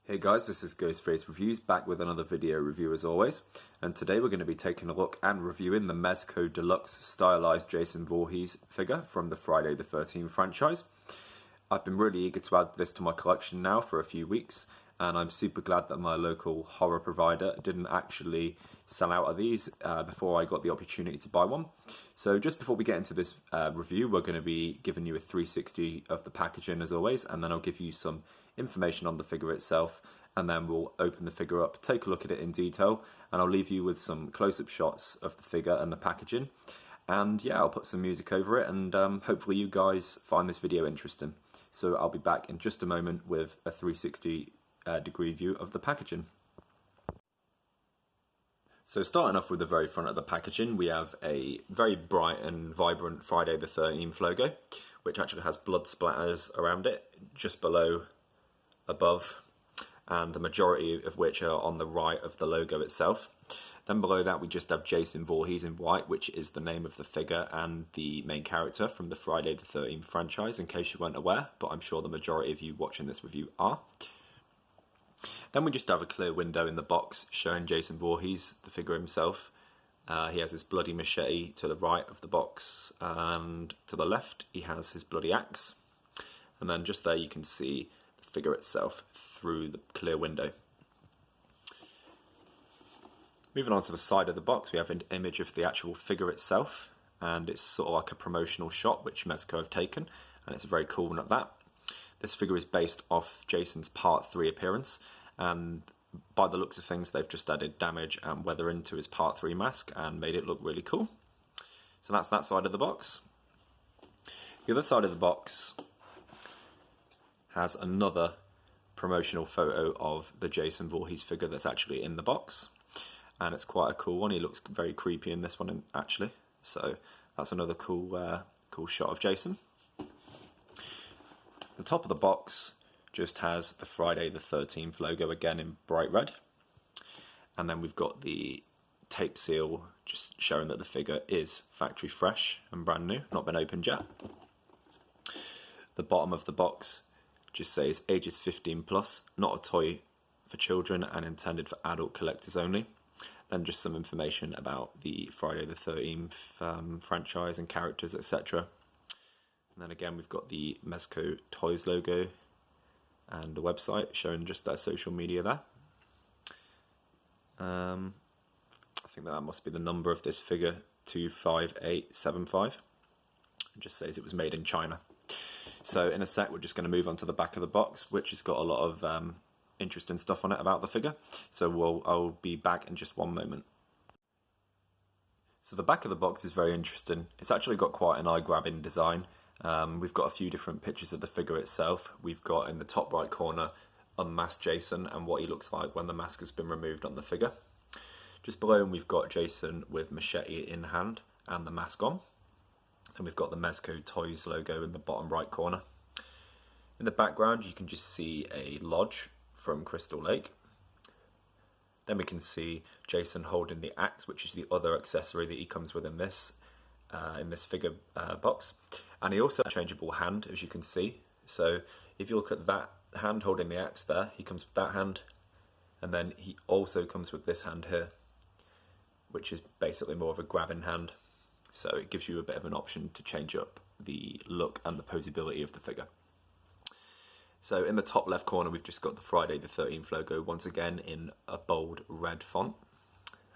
Hey guys, this is Ghostface Reviews, back with another video review as always, and today we're going to be taking a look and reviewing the MEZCO Deluxe stylized Jason Voorhees figure from the Friday the 13th franchise. I've been really eager to add this to my collection now for a few weeks, and I'm super glad that my local horror provider didn't actually sell out of these before I got the opportunity to buy one. So just before we get into this review, we're going to be giving you a 360 of the packaging as always, and then I'll give you some information on the figure itself, and then we'll open the figure up, take a look at it in detail, and I'll leave you with some close-up shots of the figure and the packaging. And yeah, I'll put some music over it, and hopefully you guys find this video interesting. So I'll be back in just a moment with a 360 degree view of the packaging. So starting off with the very front of the packaging, we have a very bright and vibrant Friday the 13th logo, which actually has blood splatters around it, just below, above, and the majority of which are on the right of the logo itself. Then below that we just have Jason Voorhees in white, which is the name of the figure and the main character from the Friday the 13th franchise, in case you weren't aware, but I'm sure the majority of you watching this review are. Then we just have a clear window in the box showing Jason Voorhees, the figure himself. He has his bloody machete to the right of the box, and to the left he has his bloody axe. And then just there you can see the figure itself through the clear window. Moving on to the side of the box, we have an image of the actual figure itself, and it's sort of like a promotional shot which MEZCO have taken, and it's a very cool one at that. This figure is based off Jason's Part 3 appearance, and by the looks of things they've just added damage and weather into his Part 3 mask and made it look really cool. So that's that side of the box. The other side of the box has another promotional photo of the Jason Voorhees figure that's actually in the box, and it's quite a cool one. He looks very creepy in this one actually, so that's another cool shot of Jason. The top of the box just has the Friday the 13th logo again in bright red, and then we've got the tape seal just showing that the figure is factory fresh and brand new, not been opened yet. The bottom of the box just says ages 15 plus, not a toy for children and intended for adult collectors only. Then just some information about the Friday the 13th franchise and characters, etc. And then again we've got the MEZCO Toys logo and the website showing just their social media there. I think that must be the number of this figure, 25875. It just says it was made in China. So in a sec we're just going to move on to the back of the box, which has got a lot of interesting stuff on it about the figure. So I'll be back in just one moment. So the back of the box is very interesting. It's actually got quite an eye-grabbing design. We've got a few different pictures of the figure itself. We've got in the top right corner unmasked Jason and what he looks like when the mask has been removed on the figure. Just below him we've got Jason with machete in hand and the mask on. And we've got the MEZCO Toys logo in the bottom right corner. In the background you can just see a lodge from Crystal Lake. Then we can see Jason holding the axe, which is the other accessory that he comes with in this figure box. And he also has a changeable hand, as you can see. So if you look at that hand holding the axe there, he comes with that hand, and then he also comes with this hand here, which is basically more of a grabbing hand. So it gives you a bit of an option to change up the look and the posability of the figure. So in the top left corner we've just got the Friday the 13th logo once again in a bold red font.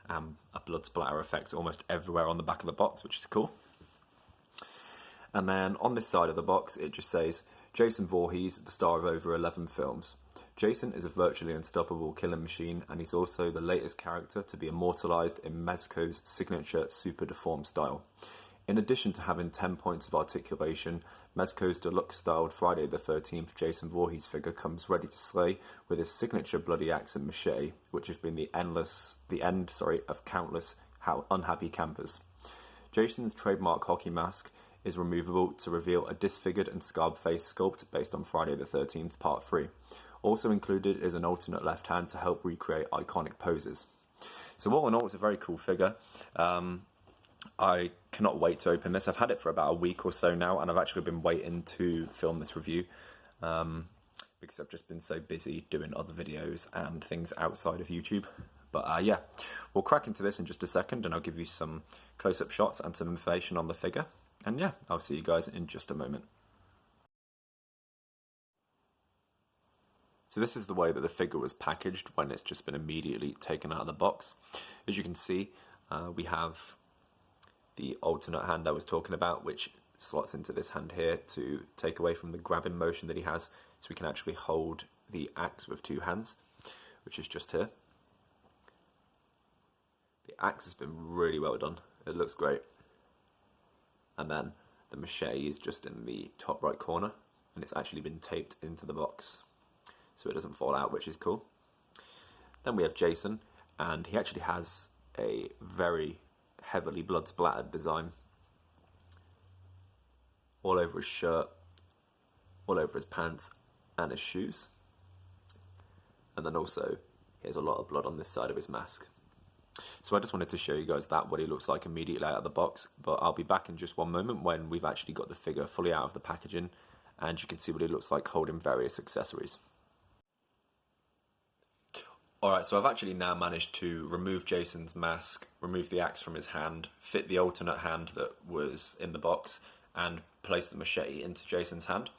A blood splatter effect almost everywhere on the back of the box, which is cool. And then on this side of the box it just says Jason Voorhees, the star of over 11 films. Jason is a virtually unstoppable killing machine, and he's also the latest character to be immortalised in MEZCO's signature super deformed style. In addition to having 10 points of articulation, MEZCO's deluxe styled Friday the 13th Jason Voorhees figure comes ready to slay with his signature bloody axe and machete, which has been the end of countless unhappy campers. Jason's trademark hockey mask is removable to reveal a disfigured and scarred face sculpt based on Friday the 13th Part 3. Also included is an alternate left hand to help recreate iconic poses. So all in all, it's a very cool figure. I cannot wait to open this. I've had it for about a week or so now, and I've actually been waiting to film this review because because I've just been so busy doing other videos and things outside of YouTube. But yeah, we'll crack into this in just a second and I'll give you some close-up shots and some information on the figure. And yeah, I'll see you guys in just a moment. So this is the way that the figure was packaged when it's just been immediately taken out of the box. As you can see, we have the alternate hand I was talking about, which slots into this hand here to take away from the grabbing motion that he has, so we can actually hold the axe with two hands, which is just here. The axe has been really well done, it looks great. And then the machete is just in the top right corner, and it's actually been taped into the box so it doesn't fall out, which is cool. Then we have Jason, and he actually has a very heavily blood splattered design all over his shirt, all over his pants and his shoes. And then also he has a lot of blood on this side of his mask. So I just wanted to show you guys what he looks like immediately out of the box, but I'll be back in just one moment when we've actually got the figure fully out of the packaging and you can see what he looks like holding various accessories. Alright, so I've actually now managed to remove Jason's mask, remove the axe from his hand, fit the alternate hand that was in the box, and place the machete into Jason's hand.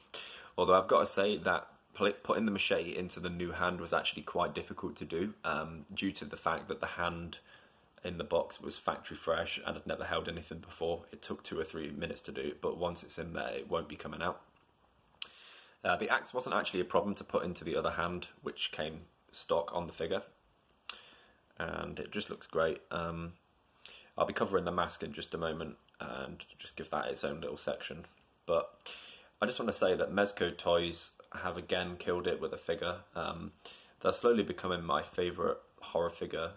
Although I've got to say that putting the machete into the new hand was actually quite difficult to do, due to the fact that the hand in the box was factory fresh and had never held anything before. It took 2 or 3 minutes to do, but once it's in there, it won't be coming out. The axe wasn't actually a problem to put into the other hand, which came stock on the figure, and it just looks great. I'll be covering the mask in just a moment and just give that its own little section, but I just want to say that MEZCO toys have again killed it with a figure. They're slowly becoming my favourite horror figure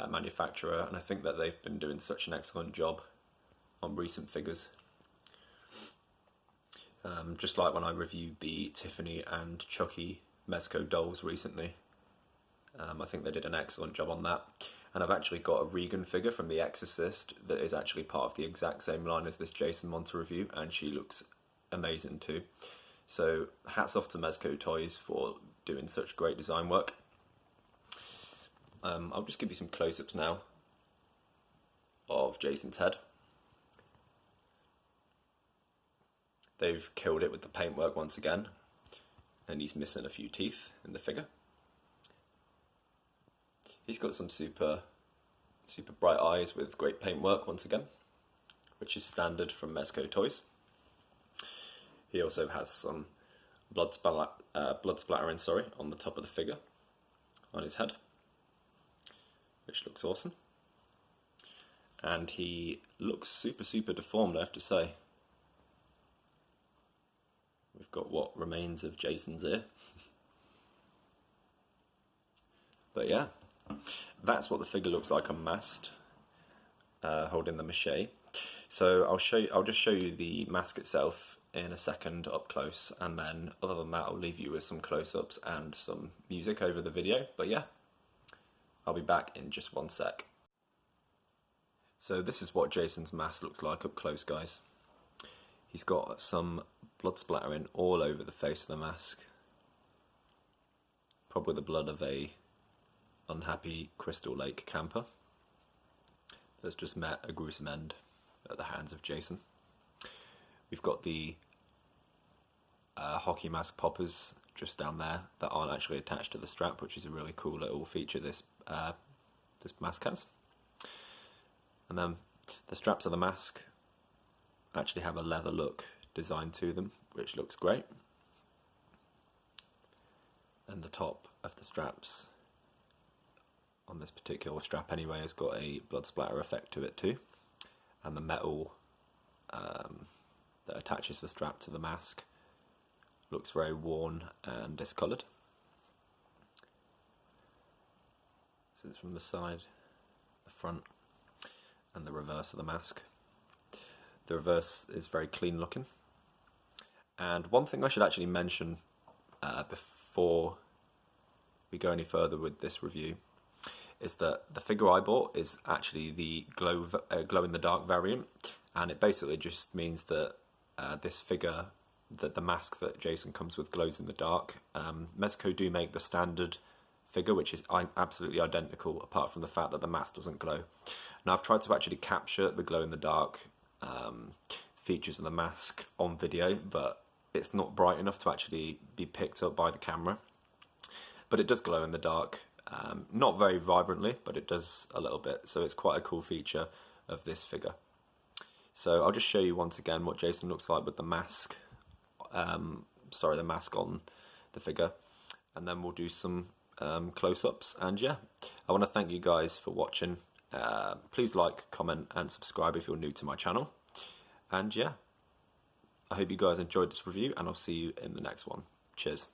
manufacturer, and I think that they've been doing such an excellent job on recent figures. Just like when I reviewed the Tiffany and Chucky MEZCO dolls recently. I think they did an excellent job on that. And I've actually got a Regan figure from The Exorcist that is actually part of the exact same line as this Jason one to review, and she looks amazing too. So hats off to MEZCO Toys for doing such great design work. I'll just give you some close-ups now of Jason's head. They've killed it with the paintwork once again, and he's missing a few teeth in the figure. He's got some super bright eyes with great paintwork once again, which is standard from MEZCO Toys. He also has some blood splattering on the top of the figure on his head, which looks awesome. And he looks super deformed, I have to say. We've got what remains of Jason's ear. But yeah, that's what the figure looks like unmasked, holding the machete. So I'll just show you the mask itself in a second up close, and then other than that I'll leave you with some close-ups and some music over the video. But yeah, I'll be back in just one sec. So this is what Jason's mask looks like up close, guys. He's got some blood splattering all over the face of the mask. Probably the blood of a unhappy Crystal Lake camper that's just met a gruesome end at the hands of Jason. We've got the hockey mask poppers just down there that aren't actually attached to the strap, which is a really cool little feature this mask has. And then the straps of the mask actually have a leather look designed to them, which looks great. And the top of the straps on this particular strap anyway has got a blood splatter effect to it too, and the metal that attaches the strap to the mask looks very worn and discoloured. So it's from the side, the front and the reverse of the mask. The reverse is very clean looking. And one thing I should actually mention before we go any further with this review is that the figure I bought is actually the glow in the dark variant, and it basically just means that this figure that the mask that Jason comes with glows in the dark. MEZCO do make the standard figure, which is absolutely identical, apart from the fact that the mask doesn't glow. Now I've tried to actually capture the glow in the dark features of the mask on video, but it's not bright enough to actually be picked up by the camera. But it does glow in the dark, not very vibrantly, but it does a little bit, so it's quite a cool feature of this figure. So I'll just show you once again what Jason looks like with the mask, the mask on the figure, and then we'll do some close-ups. And yeah, I want to thank you guys for watching. Please like, comment and subscribe if you're new to my channel. And yeah, I hope you guys enjoyed this review, and I'll see you in the next one. Cheers.